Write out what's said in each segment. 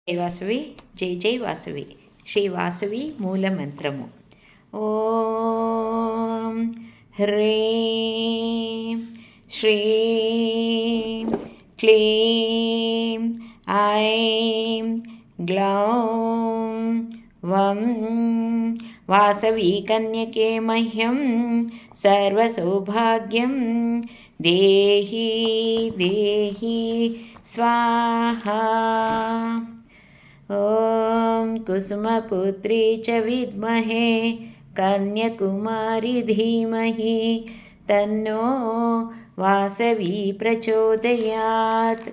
జై వాసవి, జై జై వాసవి. శ్రీ వాసవి మూలమంత్రము. ఓం హ్రీం శ్రీం క్లీం ఐం గ్లౌం వం వాసవి కన్యకే మహ్యం సర్వసౌభాగ్యం దేహి దేహి స్వాహా. ఓం కుసుమపుత్రీ చ విద్మహే కన్యకుమారి ధీమహి తన్నో వాసవి ప్రచోదయాత్.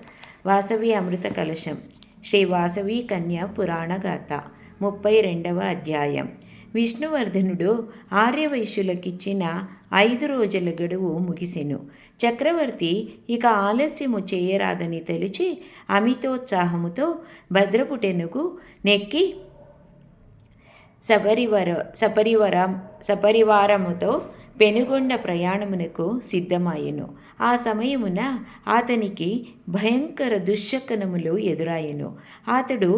వాసవి అమృత కలశం. శ్రీ వాసవి కన్య పురాణగాథ 32వ అధ్యాయం. విష్ణువర్ధనుడు ఆర్యవైశ్యులకిచ్చిన 5 రోజుల గడువు ముగిసెను. చక్రవర్తి ఇక ఆలస్యము చేయరాదని తెలిచి అమితోత్సాహముతో భద్రపుటెనుకు నెక్కి సపరివారముతో పెనుగొండ ప్రయాణమునకు సిద్ధమాయెను. ఆ సమయమున అతనికి భయంకర దుశ్శకనములు ఎదురాయెను. అతడు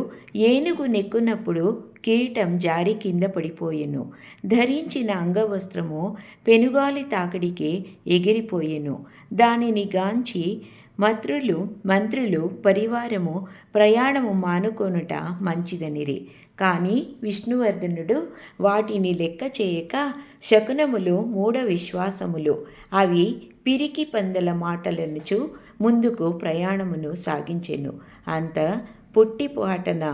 ఏనుగు నెక్కునప్పుడు కిరీటం జారి కింద పడిపోయెను. ధరించిన అంగవస్త్రము పెనుగాలి తాకిడికి ఎగిరిపోయెను. దానిని గాంచి మంత్రులు పరివారము ప్రయాణము మానుకొనుట మంచిదనిరి. కానీ విష్ణువర్ధనుడు వాటిని లెక్క చేయక శకునములు మూఢ విశ్వాసములు అవి పిరికి పందల మాటలనుచు ముందుకు ప్రయాణమును సాగించెను. అంత పుట్టిపాటన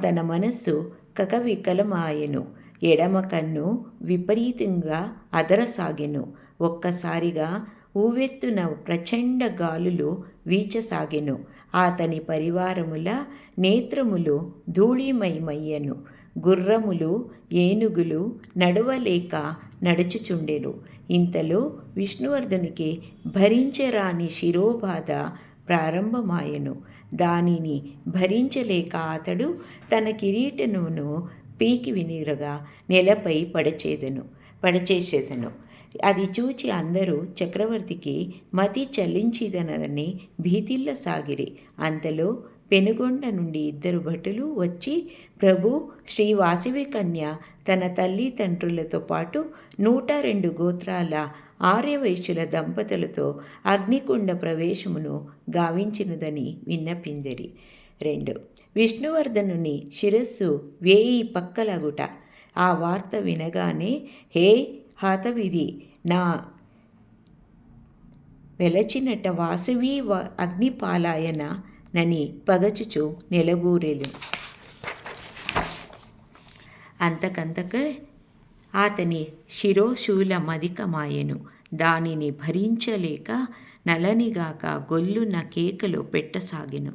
తన మనస్సు కకవికలమాయెను. ఎడమ కన్ను విపరీతంగా అదరసాగెను. ఒక్కసారిగా ఊవెత్తున ప్రచండ గాలులు వీచసాగెను. అతని పరివారముల నేత్రములు ధూళిమయమయ్యెను. గుర్రములు ఏనుగులు నడవలేక నడుచుచుండెను. ఇంతలో విష్ణువర్ధనునికి భరించరాని శిరోబాధ ప్రారంభమాయెను. దానిని భరించలేక అతడు తన కిరీటమును పీకి వినిరగా నేలపై పడచేసేసెను. అది చూచి అందరూ చక్రవర్తికి మతి చలించిదనని భీతిల్లసాగిరి. అంతలో పెనుగొండ నుండి 2 భటులు వచ్చి, ప్రభు, శ్రీ వాసవి కన్య తన తల్లిదండ్రులతో పాటు 102 గోత్రాల ఆర్యవైశ్యుల దంపతులతో అగ్నికుండ ప్రవేశమును గావించినదని విన్నపిందిరి. 2. విష్ణువర్ధనుని శిరస్సు 1000 పక్కలగుట. ఆ వార్త వినగానే, హే హతవిధి, నా వెలచినట వాసవి అగ్నిపాలాయన నని పగచుచు నెలగూరెలు. అంతకంతకే అతని శిరోశూలమధికమాయెను. దానిని భరించలేక నలనిగాక గొల్లున కేకలు పెట్టసాగెను.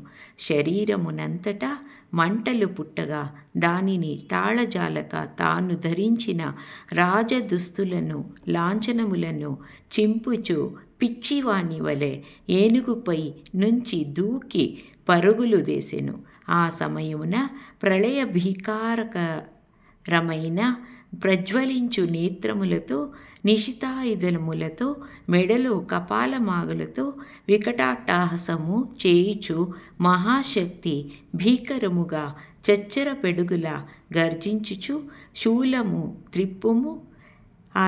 శరీరమునంతటా మంటలు పుట్టగా దానిని తాళజాలక తాను ధరించిన రాజదుస్తులను లాంఛనములను చింపుచు పిచ్చివాణి వలె ఏనుగుపై నుంచి దూకి పరుగులు దేసెను. ఆ సమయమున ప్రళయ భీకారకరమైన ప్రజ్వలించు నేత్రములతో నిశితాయుధములతో మెడలో కపాలమాగులతో వికటాట్టహాసము చేయుచు మహాశక్తి భీకరముగా చచ్చర పెడుగులా గర్జించుచు శూలము త్రిప్పుము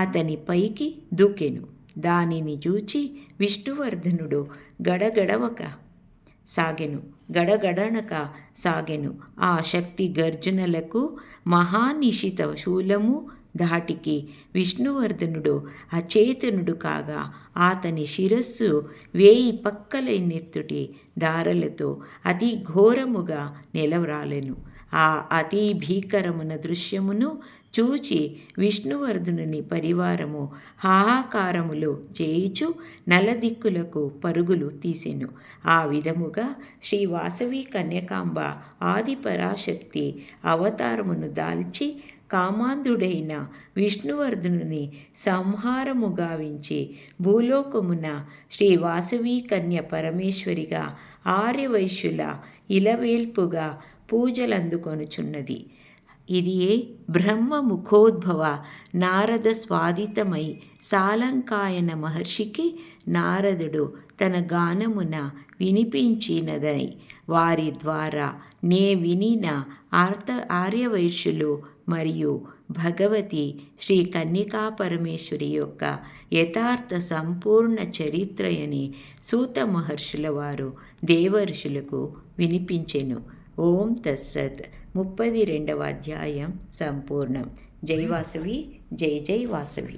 అతని పైకి దూకెను. దానిని చూచి విష్ణువర్ధనుడు గడగడనక సాగెను. ఆ శక్తి గర్జనలకు మహానిశిత శూలము ధాటికి విష్ణువర్ధనుడు అచేతనుడు కాగా అతని శిరస్సు 1000 పక్కలైనెత్తుటి దారలతో అతి ఘోరముగా నెలవరాలెను. ఆ అతి భీకరమున దృశ్యమును చూచి విష్ణువర్ధనుని పరివారము హాహాకారములు చేయుచు నలదిక్కులకు పరుగులు తీసెను. ఆ విధముగా శ్రీ వాసవి కన్యకాంబ ఆదిపరాశక్తి అవతారమును దాల్చి కామాంధుడైన విష్ణువర్ధనుని సంహారము గావించి భూలోకమున శ్రీ వాసవి కన్య పరమేశ్వరిగా ఆర్యవైశ్యుల ఇలవేల్పుగా పూజలందుకొనుచున్నది. ఇదియే బ్రహ్మముఖోద్భవ నారద స్వాదితమై సాలంకాయన మహర్షికి నారదుడు తన గానమున వినిపించినదై వారి ద్వారా నే వినిన ఆర్యవైశ్యులు మరియు భగవతి శ్రీ కన్యకా పరమేశ్వరి యొక్క యథార్థ సంపూర్ణ చరిత్రయని సూత మహర్షుల వారు దేవర్షులకు వినిపించెను. ఓం తత్సత్. 32వ అధ్యాయం సంపూర్ణం. జై వాసవి, జై జై వాసవి.